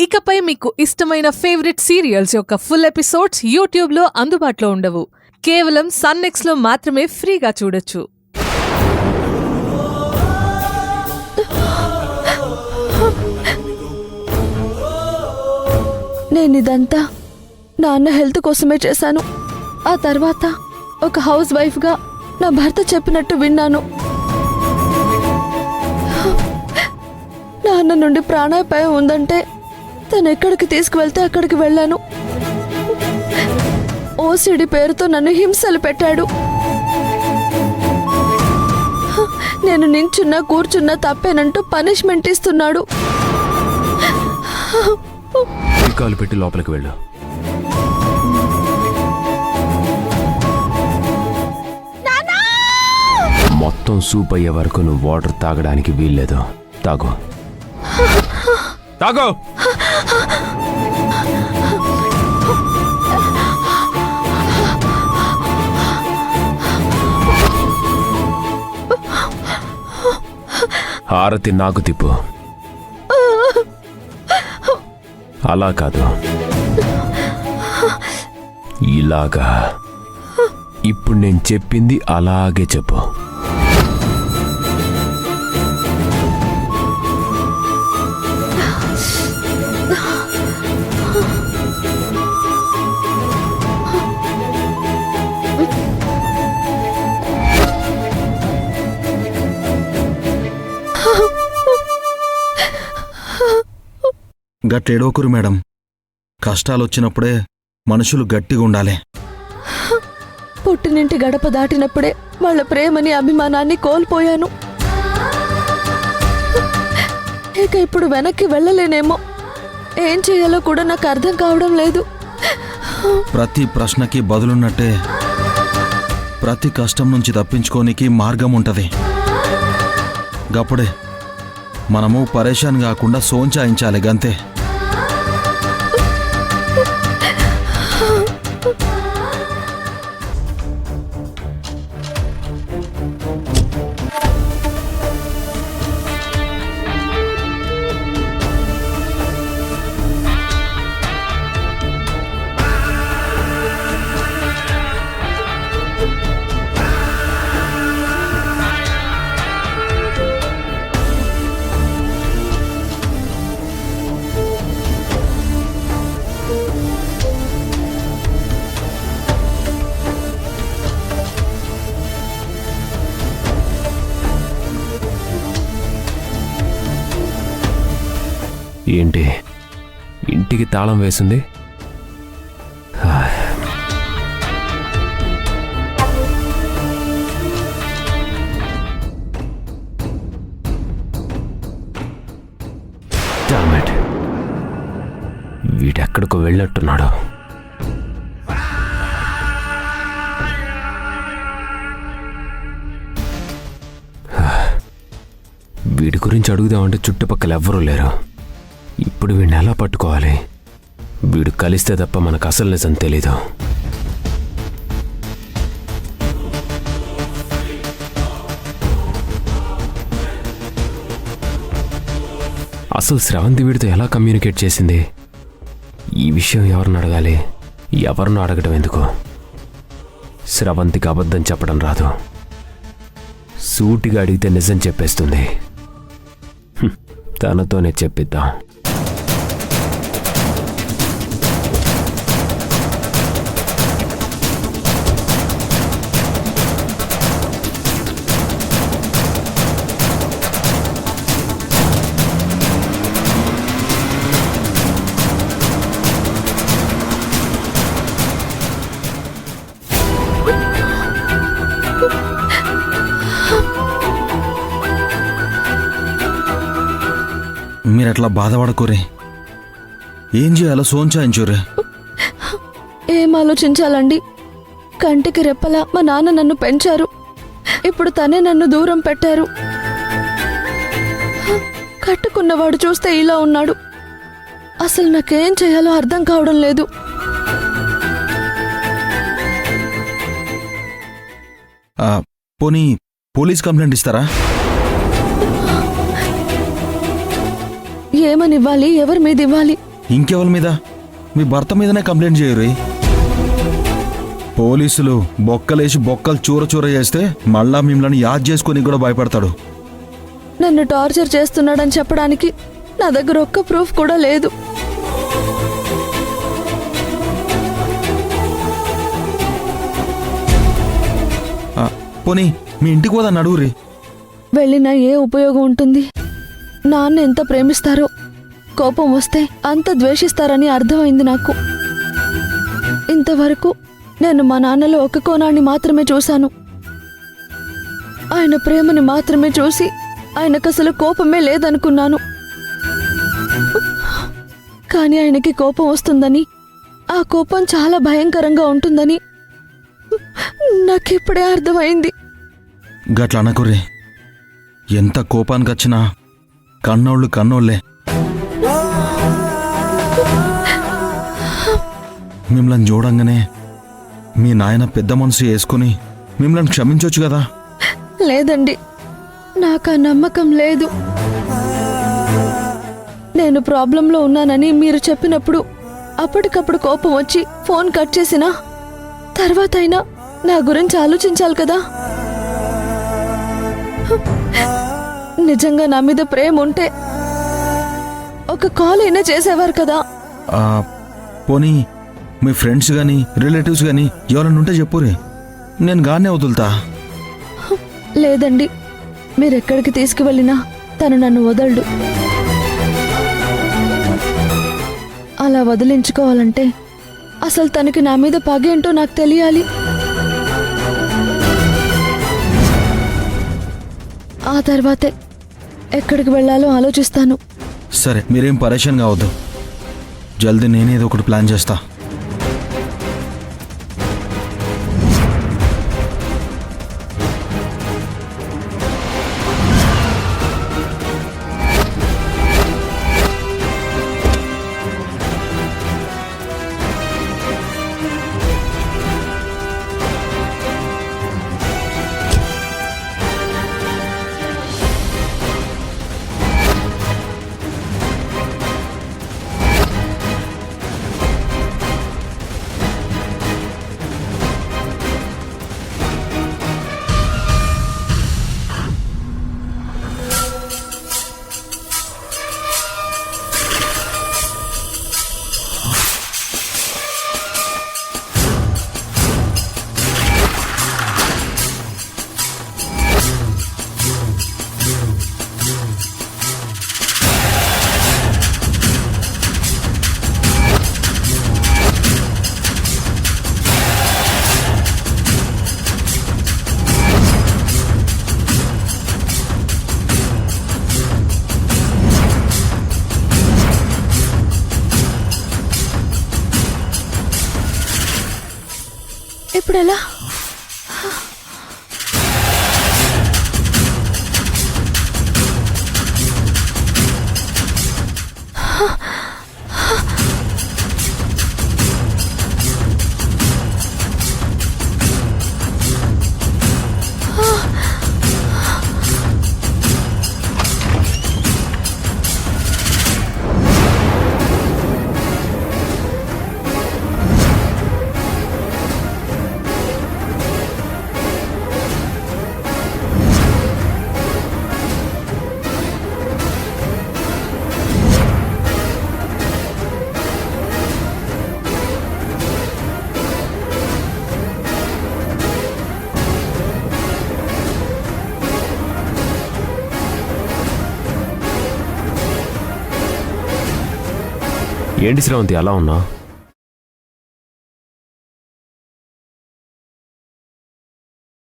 ఇకపై మీకు ఇష్టమైన ఫేవరెట్ సీరియల్స్ యొక్క ఫుల్ ఎపిసోడ్స్ యూట్యూబ్లో అందుబాటులో ఉండవు. కేవలం సన్నెక్స్లో మాత్రమే ఫ్రీగా చూడొచ్చు. నేనిదంతా నాన్న హెల్త్ కోసమే చేశాను. ఆ తర్వాత ఒక హౌస్ వైఫ్గా నా భర్త చెప్పినట్టు విన్నాను. నాన్న నుండి ప్రాణాపాయం ఉందంటే తను ఎక్కడికి తీసుకువెళ్తే అక్కడికి వెళ్ళాను. ఓసిడి పేరుతో నన్ను హింసలు పెట్టాడు. నేను నించున్నా కూర్చున్నా తప్పేనంటూ పనిష్మెంట్ ఇస్తున్నాడు. కాలు పెట్టి లోపలికి వెళ్ళు. మొత్తం సూప్ అయ్యే వరకు నువ్వు వాటర్ తాగడానికి వీల్లేదు. తాగు తాగు. హారతి నాకు తిప్పు. అలా కాదు, ఇలాగా. ఇప్పుడు నేను చెప్పింది అలాగే చెప్పు. గట్టేడోకురు మేడం. కష్టాలొచ్చినప్పుడే మనుషులు గట్టిగా ఉండాలి. పుట్టినింటి గడప దాటినప్పుడే వాళ్ళ ప్రేమని అభిమానాన్ని కోల్పోయాను. ఇక ఇప్పుడు వెనక్కి వెళ్ళలేనేమో. ఏం చేయాలో కూడా నాకు అర్థం కావడం లేదు. ప్రతి ప్రశ్నకి బదులున్నట్టే ప్రతి కష్టం నుంచి తప్పించుకోనికి మార్గం ఉంటది. గప్పుడే మనము పరేషాన్ కాకుండా సోంచాయించాలి గంతే. ఏంటి, ఇంటికి తాళం వేసింది? వీడెక్కడికో వెళ్ళినట్టున్నాడు. వీడి గురించి అడుగుదామంటే చుట్టుపక్కల ఎవ్వరూ లేరు. ఇప్పుడు వీడిని ఎలా పట్టుకోవాలి? వీడు కలిస్తే తప్ప మనకు అసలు నిజం తెలీదు. అసలు స్రవంతి వీడితో ఎలా కమ్యూనికేట్ చేసింది? ఈ విషయం ఎవరిని అడగాలి? ఎవరినో అడగటం ఎందుకు? స్రవంతికి అబద్ధం చెప్పడం రాదు. సూటిగా అడిగితే నిజం చెప్పేస్తుంది. తనతోనే చెప్పిద్దాం. మీరట్లా బాధపడకోరే. ఏం చేయాలో సోంచాయించురే. ఏం ఆలోచించాలండి? కంటికి రెప్పలా మా నాన్న నన్ను పెంచారు. ఇప్పుడు తనే నన్ను దూరం పెట్టారు. కట్టుకున్నవాడు చూస్తే ఇలా ఉన్నాడు. అసలు నాకేం చేయాలో అర్థం కావడం లేదు. పోనీ పోలీస్ కంప్లైంట్ ఇస్తారా? ఏమనివ్వాలి? ఎవరి మీద ఇవ్వాలి? ఇంకెవరి మీద? మీ భర్త మీదనే కంప్లైంట్ చేయరు. పోలీసులు బొక్కలేసి బొక్కలు చూర చూర చేస్తే మళ్ళా మిమ్మల్ని యాద్ చేసుకొని కూడా భయపడతాడు. నన్ను టార్చర్ చేస్తున్నాడని చెప్పడానికి నా దగ్గర ఒక్క ప్రూఫ్ కూడా లేదు. పోనీ మీ ఇంటికి పోదాన్ని అడుగురి. వెళ్ళినా ఏ ఉపయోగం ఉంటుంది? నాన్న ఎంత ప్రేమిస్తారో, కోపం వస్తే అంత ద్వేషిస్తారని అర్థమైంది నాకు. ఇంతవరకు నేను మా నాన్నలో ఒక కోణాన్ని మాత్రమే చూశాను. ఆయన ప్రేమని మాత్రమే చూసి ఆయనకు అసలు కోపమే లేదనుకున్నాను. కానీ ఆయనకి కోపం వస్తుందని, ఆ కోపం చాలా భయంకరంగా ఉంటుందని నాకిప్పుడే అర్థమైంది. గట్ల అనకుర్రి. ఎంత కోపానికి వచ్చినా కన్నోళ్ళు కన్నోళ్లే. మిమ్మల్ని చూడంగానే మీ నాయన పెద్ద మనసు వేసుకుని మిమ్మల్ని క్షమించవచ్చు కదా. లేదండి, నాకు ఆ నమ్మకం లేదు. నేను ప్రాబ్లంలో ఉన్నానని మీరు చెప్పినప్పుడు అప్పటికప్పుడు కోపం వచ్చి ఫోన్ కట్ చేసినా తర్వాత అయినా నా గురించి ఆలోచించాలి కదా. నిజంగా నా మీద ప్రేమ ఉంటే ఒక కాల్ అయినా చేసేవారు కదా. పోనీ మీ ఫ్రెండ్స్ కానీ రిలేటివ్స్ కానీ ఎవరన్నా ఉంటే చెప్పురే, నేను గానే వదులుతా. లేదండి, మీరెక్కడికి తీసుకువెళ్ళినా తను నన్ను వదలడు. అలా వదిలించుకోవాలంటే అసలు తనకి నా మీద పగేంటో నాకు తెలియాలి. ఆ తర్వాతే ఎక్కడికి వెళ్ళాలో ఆలోచిస్తాను. సరే, మీరేం పరేషాన్ కావద్దు. జల్దీ నేనేదో ఒకటి ప్లాన్ చేస్తా. ఇప్పుడు ఎలా? ఏంటి శ్రవంతి అలా ఉన్నా?